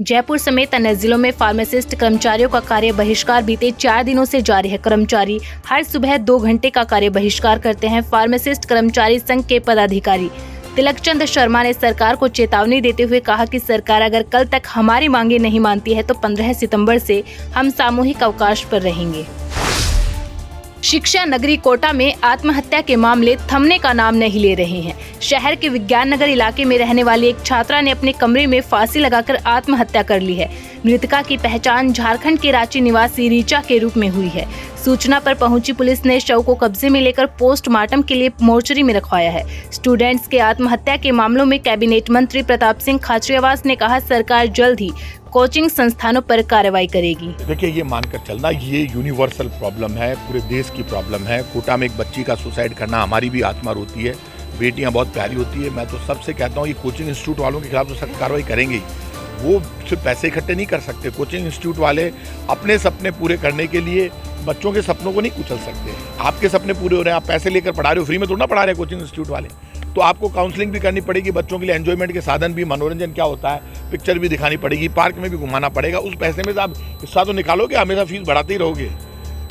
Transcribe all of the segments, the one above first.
जयपुर समेत अन्य जिलों में फार्मासिस्ट कर्मचारियों का कार्य बहिष्कार बीते 4 दिनों से जारी है। कर्मचारी हर सुबह 2 घंटे का कार्य बहिष्कार करते हैं। फार्मासिस्ट कर्मचारी संघ के पदाधिकारी तिलकचंद शर्मा ने सरकार को चेतावनी देते हुए कहा कि सरकार अगर कल तक हमारी मांगे नहीं मानती है तो 15 सितंबर से हम सामूहिक अवकाश पर रहेंगे। शिक्षा नगरी कोटा में आत्महत्या के मामले थमने का नाम नहीं ले रहे हैं। शहर के विज्ञान नगर इलाके में रहने वाली एक छात्रा ने अपने कमरे में फांसी लगाकर आत्महत्या कर ली है। मृतका की पहचान झारखंड के रांची निवासी रीचा के रूप में हुई है। सूचना पर पहुंची पुलिस ने शव को कब्जे में लेकर पोस्टमार्टम के लिए मोर्चरी में रखवाया है। स्टूडेंट्स के आत्महत्या के मामलों में कैबिनेट मंत्री प्रताप सिंह खाचरियावास ने कहा सरकार जल्द ही कोचिंग संस्थानों पर कार्रवाई करेगी। देखिए, ये मानकर चलना ये यूनिवर्सल प्रॉब्लम है, पूरे देश की प्रॉब्लम है। कोटा में एक बच्ची का सुसाइड करना हमारी भी आत्मा रोती है। बेटियां बहुत प्यारी होती है। मैं तो सबसे कहता हूँ ये कोचिंग इंस्टीट्यूट वालों के खिलाफ तो सख्त कार्रवाई करेंगे ही। वो सिर्फ पैसे इकट्ठे नहीं कर सकते। कोचिंग इंस्टीट्यूट वाले अपने सपने पूरे करने के लिए बच्चों के सपनों को नहीं कुचल सकते। आपके सपने पूरे हो रहे हैं, आप पैसे लेकर पढ़ा रहे हो, फ्री में थोड़ा ना पढ़ा रहे हैं कोचिंग इंस्टीट्यूट वाले। तो आपको काउंसलिंग भी करनी पड़ेगी, बच्चों के लिए एंजॉयमेंट के साधन भी, मनोरंजन क्या होता है, पिक्चर भी दिखानी पड़ेगी, पार्क में भी घुमाना पड़ेगा। उस पैसे में से आप हिस्सा तो निकालोगे, हमेशा फीस बढ़ाते ही रहोगे।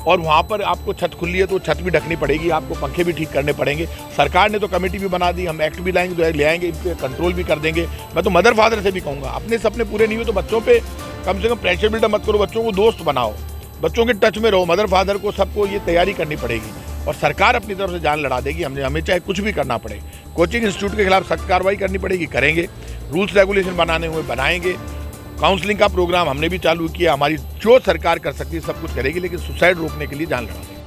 और वहाँ पर आपको छत खुली है तो छत भी ढकनी पड़ेगी, आपको पंखे भी ठीक करने पड़ेंगे। सरकार ने तो कमेटी भी बना दी, हम एक्ट भी लाएंगे, ले आएंगे, इन पर कंट्रोल भी कर देंगे। मैं तो मदर फादर से भी कहूँगा अपने सपने पूरे नहीं हुए तो बच्चों पे कम से कम प्रेशर बिल्डअप मत करो, बच्चों को दोस्त बनाओ, बच्चों के टच में रहो। मदर फादर को सबको ये तैयारी करनी पड़ेगी और सरकार अपनी तरफ से जान लड़ा देगी। हमें चाहे कुछ भी करना पड़े, कोचिंग इंस्टीट्यूट के खिलाफ सख्त कार्रवाई करनी पड़ेगी, करेंगे। रूल्स रेगुलेशन बनाने हुए बनाएंगे। काउंसलिंग का प्रोग्राम हमने भी चालू किया। हमारी जो सरकार कर सकती है सब कुछ करेगी, लेकिन सुसाइड रोकने के लिए जान लड़ा देगी।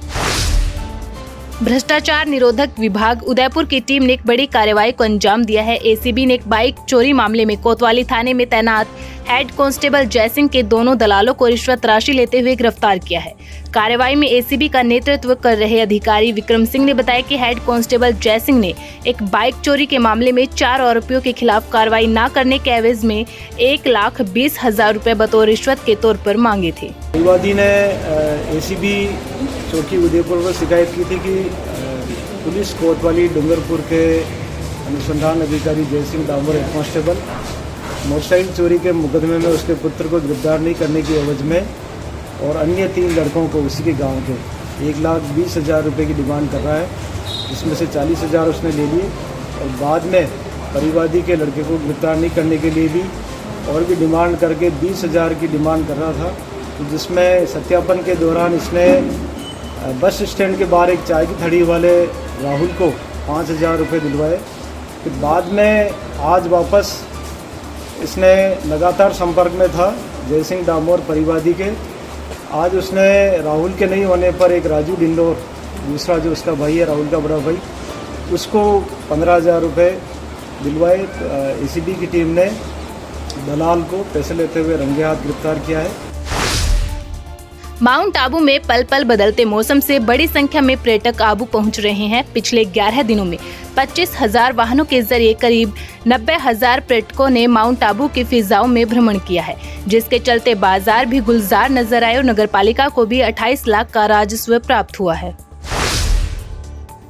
भ्रष्टाचार निरोधक विभाग उदयपुर की टीम ने एक बड़ी कार्रवाई को अंजाम दिया है। एसीबी ने एक बाइक चोरी मामले में कोतवाली थाने में तैनात हेड कांस्टेबल जयसिंह के दोनों दलालों को रिश्वत राशि लेते हुए गिरफ्तार किया है। कार्रवाई में एसीबी का नेतृत्व कर रहे अधिकारी विक्रम सिंह ने बताया कि हेड कांस्टेबल जयसिंह ने एक बाइक चोरी के मामले में 4 आरोपियों के खिलाफ कार्रवाई न करने के एवज में 1,20,000 रुपए बतौर रिश्वत के तौर पर मांगे थे। परिवादी ने एसीबी चौकी उदयपुर को शिकायत की थी कि पुलिस कोतवाली डूंगरपुर के अनुसंधान अधिकारी Jaisingh Damor head constable motorcycle चोरी के मुकदमे में उसके पुत्र को गिरफ्तार नहीं करने की एवज में और अन्य 3 लड़कों को उसी के गांव के 1,20,000 रुपये की डिमांड कर रहा है, जिसमें से 40,000 उसने ले लिए और बाद में परिवादी के लड़के को गिरफ्तार नहीं करने के लिए भी और भी डिमांड करके 20,000 की डिमांड कर रहा था। तो जिसमें सत्यापन के दौरान इसने बस स्टैंड के बाहर एक चाय की थड़ी वाले राहुल को 5,000 रुपये दिलवाए। फिर बाद में आज वापस इसने लगातार संपर्क में था जयसिंह डामोर परिवादी के। आज उसने राहुल के नहीं होने पर एक राजू डिंडोर, दूसरा जो उसका भाई है राहुल का बड़ा भाई, उसको 15,000 रुपये दिलवाए। एसीबी की टीम ने दलाल को पैसे लेते हुए रंगे हाथ गिरफ्तार किया है। माउंट आबू में पल पल बदलते मौसम से बड़ी संख्या में पर्यटक आबू पहुंच रहे हैं। पिछले 11 दिनों में 25,000 वाहनों के जरिए करीब 90,000 पर्यटकों ने माउंट आबू की फिजाओं में भ्रमण किया है, जिसके चलते बाजार भी गुलजार नजर आए और नगरपालिका को भी 28 लाख का राजस्व प्राप्त हुआ है।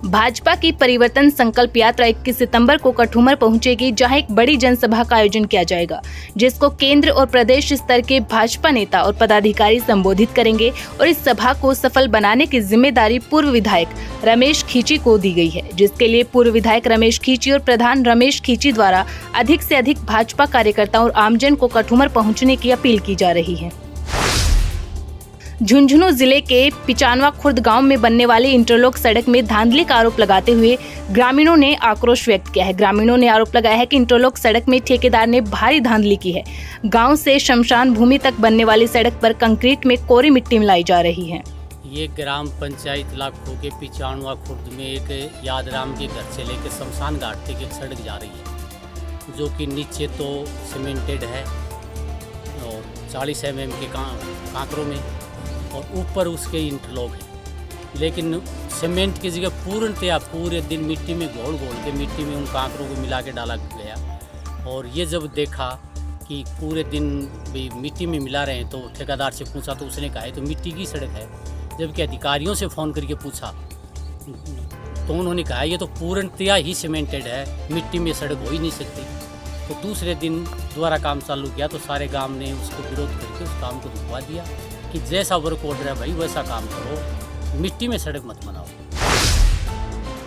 भाजपा की परिवर्तन संकल्प यात्रा 21 सितंबर को कठुमर पहुंचेगी, जहां एक बड़ी जनसभा का आयोजन किया जाएगा, जिसको केंद्र और प्रदेश स्तर के भाजपा नेता और पदाधिकारी संबोधित करेंगे और इस सभा को सफल बनाने की जिम्मेदारी पूर्व विधायक रमेश खींची को दी गई है, जिसके लिए पूर्व विधायक रमेश खींची और प्रधान रमेश खींची द्वारा अधिक से अधिक भाजपा कार्यकर्ताओं और आमजन को कठुमर पहुँचने की अपील की जा रही है। झुंझुनू जिले के पिचानवा खुर्द गांव में बनने वाली इंटरलॉक सड़क में धांधली का आरोप लगाते हुए ग्रामीणों ने आक्रोश व्यक्त किया है। ग्रामीणों ने आरोप लगाया है कि इंटरलॉक सड़क में ठेकेदार ने भारी धांधली की है। गांव से शमशान भूमि तक बनने वाली सड़क पर कंक्रीट में कोरी मिट्टी मिलाई जा रही है। ये ग्राम पंचायत लाखों के पिचानवा खुर्द में एक यादराम के घर से लेकर शमशान घाट तक एक सड़क जा रही है, जो कि नीचे तो सीमेंटेड है और 40 mm के कांकरों में और ऊपर उसके इंटरलॉक है, लेकिन सीमेंट की जगह पूर्णतया पूरे दिन मिट्टी में घोल के मिट्टी में उन कांकरों को मिला के डाला गया। और ये जब देखा कि पूरे दिन भी मिट्टी में मिला रहे हैं तो ठेकेदार से पूछा तो उसने कहा तो मिट्टी की सड़क है। जबकि अधिकारियों से फ़ोन करके पूछा तो उन्होंने कहा ये तो पूर्णतया ही सीमेंटेड है, मिट्टी में सड़क हो ही नहीं सकती। तो दूसरे दिन दोबारा काम चालू किया तो सारे गांव ने उसको विरोध करके उस काम को रुकवा दिया कि जैसा वर्क ऑर्डर है भाई वैसा काम करो, मिट्टी में सड़क मत बनाओ।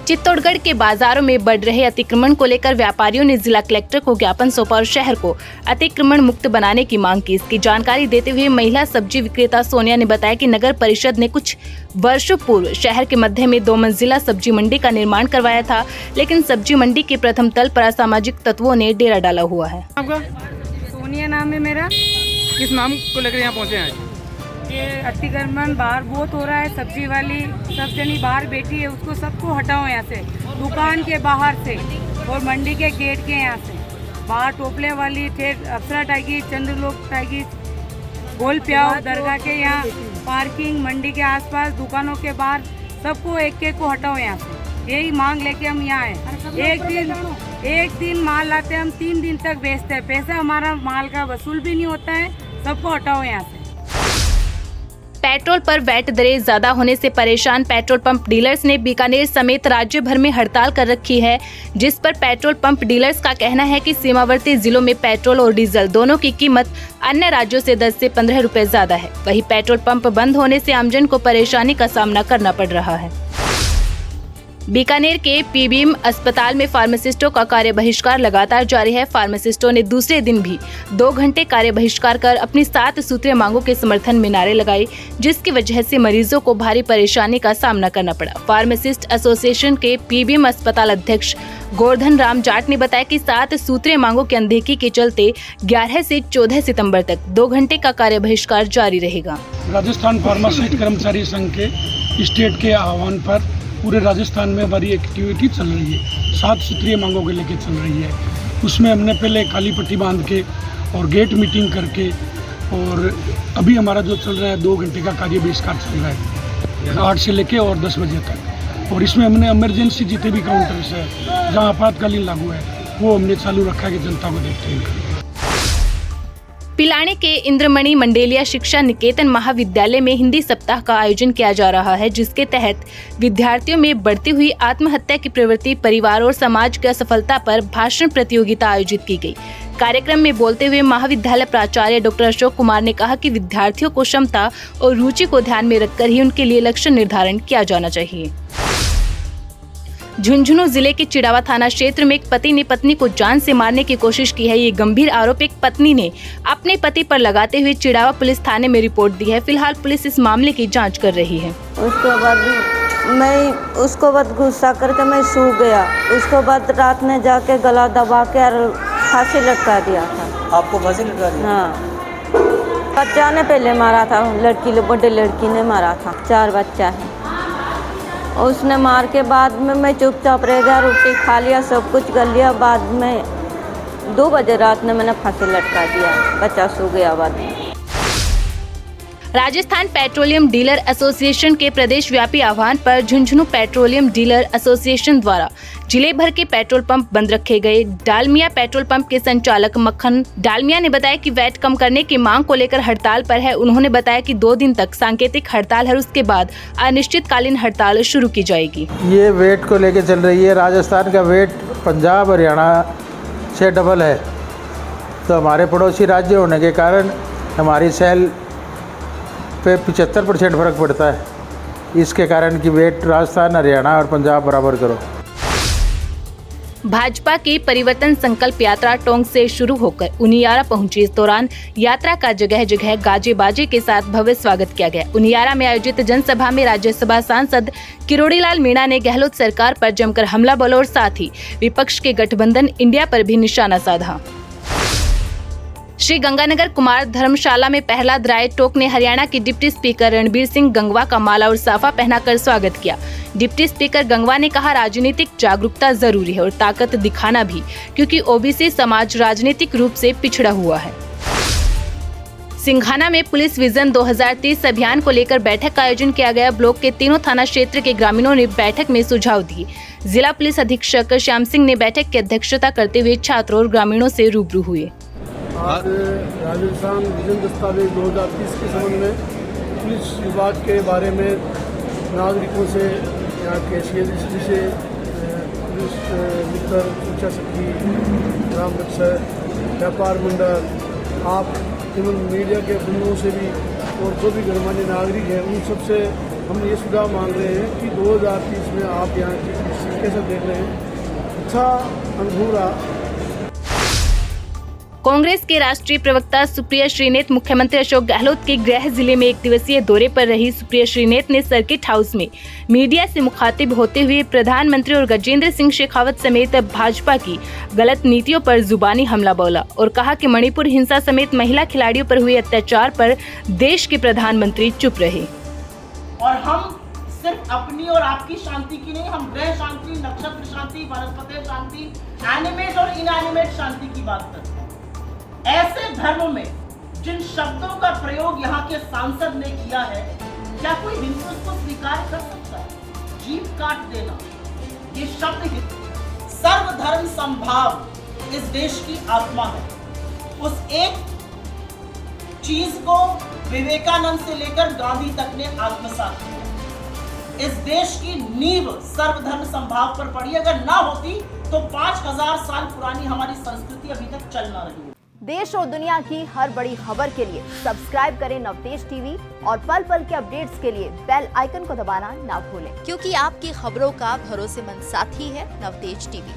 चित्तौड़गढ़ के बाजारों में बढ़ रहे अतिक्रमण को लेकर व्यापारियों ने जिला कलेक्टर को ज्ञापन सौंपा और शहर को अतिक्रमण मुक्त बनाने की मांग की। इसकी जानकारी देते हुए महिला सब्जी विक्रेता सोनिया ने बताया कि नगर परिषद ने कुछ वर्षों पूर्व शहर के मध्य में 2 मंजिला सब्जी मंडी का निर्माण करवाया था, लेकिन सब्जी मंडी के प्रथम तल पर असामाजिक तत्वों ने डेरा डाला हुआ है। आपका? सोनिया नाम है मेरा। किस नाम को लेकर यहाँ पहुँचे हैं? ये अतिक्रमण बाहर बहुत हो रहा है, सब्जी वाली सब जनी बाहर बैठी है, उसको सबको हटाओ यहाँ से, दुकान के बाहर से और मंडी के गेट के यहाँ से। बाहर टोपले वाली ठेठ अप्सरा टाइगी, चंद्रलोक टाइगी, गोल प्याव दरगाह के यहाँ पार्किंग, मंडी के आसपास दुकानों के बाहर सबको एक को हटाओ यहाँ से। यही मांग लेके हम यहाँ आए। एक दिन माल लाते हैं हम, 3 दिन तक बेचते हैं, पैसा हमारा माल का वसूल भी नहीं होता है। सबको हटाओ यहाँ से। पेट्रोल पर वैट दरें ज्यादा होने से परेशान पेट्रोल पंप डीलर्स ने बीकानेर समेत राज्य भर में हड़ताल कर रखी है, जिस पर पेट्रोल पंप डीलर्स का कहना है कि सीमावर्ती जिलों में पेट्रोल और डीजल दोनों की कीमत अन्य राज्यों से 10 से 15 रुपए ज्यादा है। वहीं पेट्रोल पंप बंद होने से आमजन को परेशानी का सामना करना पड़ रहा है। बीकानेर के पीबीएम अस्पताल में फार्मासिस्टों का कार्य बहिष्कार लगातार जारी है। फार्मासिस्टों ने दूसरे दिन भी 2 घंटे कार्य बहिष्कार कर अपनी 7 सूत्रीय मांगों के समर्थन में नारे लगाए, जिसकी वजह से मरीजों को भारी परेशानी का सामना करना पड़ा। फार्मासिस्ट एसोसिएशन के पीबीएम अस्पताल अध्यक्ष गोवर्धन राम जाट ने बताया कि 7 सूत्रीय मांगों की अनदेखी के चलते 11 से 14 सितंबर तक 2 घंटे का कार्य बहिष्कार जारी रहेगा। राजस्थान फार्मासिस्ट कर्मचारी संघ के स्टेट के आह्वान पर पूरे राजस्थान में हमारी एक्टिविटी चल रही है, 7 सूत्रीय मांगों के लेके चल रही है। उसमें हमने पहले काली पट्टी बांध के और गेट मीटिंग करके, और अभी हमारा जो चल रहा है 2 घंटे का कार्य बहिष्कार चल रहा है 8 से लेके और 10 बजे तक। और इसमें हमने इमरजेंसी जितने भी काउंटर्स है जहाँ आपातकालीन लागू है वो हमने चालू रखा है कि जनता को देखते हैं। पिलानी के इंद्रमणि मंडेलिया शिक्षा निकेतन महाविद्यालय में हिंदी सप्ताह का आयोजन किया जा रहा है, जिसके तहत विद्यार्थियों में बढ़ती हुई आत्महत्या की प्रवृत्ति, परिवार और समाज की असफलता पर भाषण प्रतियोगिता आयोजित की गई। कार्यक्रम में बोलते हुए महाविद्यालय प्राचार्य डॉक्टर अशोक कुमार ने कहा कि विद्यार्थियों को क्षमता और रुचि को ध्यान में रखकर ही उनके लिए लक्ष्य निर्धारण किया जाना चाहिए। झुंझुनू जिले के चिड़ावा थाना क्षेत्र में एक पति ने पत्नी को जान से मारने की कोशिश की है। ये गंभीर आरोप एक पत्नी ने अपने पति पर लगाते हुए चिड़ावा पुलिस थाने में रिपोर्ट दी है। फिलहाल पुलिस इस मामले की जांच कर रही है। उसको बाद गुस्सा करके मैं सो गया। उसको बाद रात में जाके गला दबा के और फांसी लटका दिया था। आपको फांसी लटका दिया? हाँ, बच्चा ने पहले मारा था, बड़े लड़की ने मारा था। 4 बच्चा है। उसने मार के बाद में मैं चुपचाप रह गया, रोटी खा लिया, सब कुछ कर लिया। बाद में 2 बजे रात में मैंने फांसी लटका दिया, बच्चा सो गया। बाद में राजस्थान पेट्रोलियम डीलर एसोसिएशन के प्रदेश व्यापी आह्वान पर झुंझुनू पेट्रोलियम डीलर एसोसिएशन द्वारा जिले भर के पेट्रोल पंप बंद रखे गए। डालमिया पेट्रोल पंप के संचालक मक्खन डालमिया ने बताया कि वैट कम करने की मांग को लेकर हड़ताल पर है। उन्होंने बताया कि 2 दिन तक सांकेतिक हड़ताल है, उसके बाद अनिश्चितकालीन हड़ताल शुरू की जाएगी। ये वेट को लेकर चल रही है। राजस्थान का वेट पंजाब हरियाणा से डबल है, तो हमारे पड़ोसी राज्य होने के कारण हमारी सेल पे 75% फर्क पड़ता है। इसके कारण की वेट राजस्थान हरियाणा और पंजाब बराबर करो। भाजपा की परिवर्तन संकल्प यात्रा टोंक से शुरू होकर उनियारा पहुंची। इस दौरान यात्रा का जगह जगह गाजे बाजे के साथ भव्य स्वागत किया गया। उनियारा में आयोजित जनसभा में राज्यसभा सांसद किरोड़ीलाल मीणा ने गहलोत सरकार पर जमकर हमला बोला और साथ ही विपक्ष के गठबंधन इंडिया पर भी निशाना साधा। श्री गंगानगर कुमार धर्मशाला में प्रहलाद राय टोक ने हरियाणा के डिप्टी स्पीकर रणबीर सिंह गंगवा का माला और साफा पहनाकर स्वागत किया। डिप्टी स्पीकर गंगवा ने कहा, राजनीतिक जागरूकता जरूरी है और ताकत दिखाना भी, क्योंकि ओबीसी समाज राजनीतिक रूप से पिछड़ा हुआ है। सिंघाना में पुलिस विजन 2030 अभियान को लेकर बैठक का आयोजन किया गया। ब्लॉक के तीनों थाना क्षेत्र के ग्रामीणों ने बैठक में सुझाव दिए। जिला पुलिस अधीक्षक श्याम सिंह ने बैठक की अध्यक्षता करते हुए छात्रों और ग्रामीणों से रूबरू हुए। आज राजस्थान विजन दस्तावेज 2030 के संबंध में पुलिस विभाग के बारे में नागरिकों से, यहाँ के CSD से, पुलिस मित्र सूचना शक्ति ग्राम पंचायत, व्यापार मंडल, आप एवं मीडिया के बंधुओं से भी और जो भी गणमान्य नागरिक हैं उन सबसे हम ये सुझाव मांग रहे हैं कि 2030 में आप यहाँ की कैसे देख रहे हैं। अच्छा अनुभव रहा। कांग्रेस के राष्ट्रीय प्रवक्ता सुप्रिया श्रीनेत मुख्यमंत्री अशोक गहलोत के गृह जिले में एक दिवसीय दौरे पर रही सुप्रिया श्रीनेत ने सर्किट हाउस में मीडिया से मुखातिब होते हुए प्रधानमंत्री और गजेंद्र सिंह शेखावत समेत भाजपा की गलत नीतियों पर जुबानी हमला बोला और कहा कि मणिपुर हिंसा समेत महिला खिलाड़ियों पर हुए अत्याचार पर देश के प्रधानमंत्री चुप रहे। और हम सिर्फ अपनी और आपकी शांति की नहीं, हम ग्रह शांति, नक्षत्र शांति, वनस्पति शांति, एनिमेट और इनएनिमेट शांति की बात करते हैं। ऐसे धर्म में जिन शब्दों का प्रयोग यहाँ के सांसद ने किया है, क्या कोई हिंदू इसको स्वीकार कर सकता है? जीभ काट देना, ये शब्द सर्वधर्म समभाव इस देश की आत्मा है। उस एक चीज को विवेकानंद से लेकर गांधी तक ने आत्मसात किया। इस देश की नींव सर्वधर्म समभाव पर पड़ी। अगर ना होती तो 5000 साल पुरानी हमारी संस्कृति अभी तक चल ना रही। देश और दुनिया की हर बड़ी खबर के लिए सब्सक्राइब करें नवतेज टीवी और पल पल के अपडेट्स के लिए बेल आइकन को दबाना ना भूलें, क्योंकि आपकी खबरों का भरोसेमंद साथी है नवतेज टीवी।